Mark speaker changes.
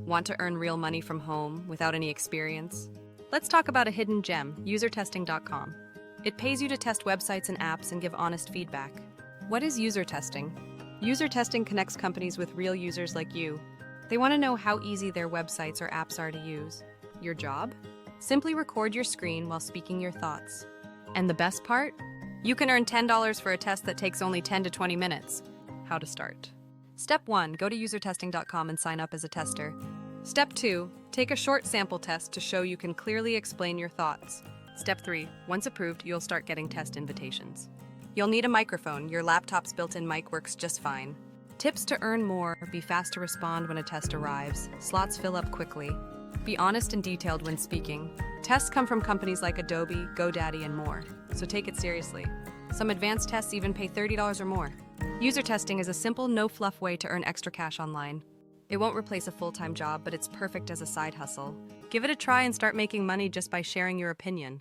Speaker 1: Want to earn real money from home without any experience? Let's talk about a hidden gem, usertesting.com. It pays you to test websites and apps and give honest feedback. What is user testing? User testing connects companies with real users like you. They want to know how easy their websites or apps are to use. Your job? Simply record your screen while speaking your thoughts. And the best part? You can earn $10 for a test that takes only 10 to 20 minutes. How to start? Step 1. Go to usertesting.com and sign up as a tester. Step 2. Take a short sample test to show you can clearly explain your thoughts. Step 3. Once approved, you'll start getting test invitations. You'll need a microphone. Your laptop's built-in mic works just fine. Tips to earn more: be fast to respond when a test arrives. Slots fill up quickly. Be honest and detailed when speaking. Tests come from companies like Adobe, GoDaddy, and more, so take it seriously. Some advanced tests even pay $30 or more. User testing is a simple, no-fluff way to earn extra cash online. It won't replace a full-time job, but it's perfect as a side hustle. Give it a try and start making money just by sharing your opinion.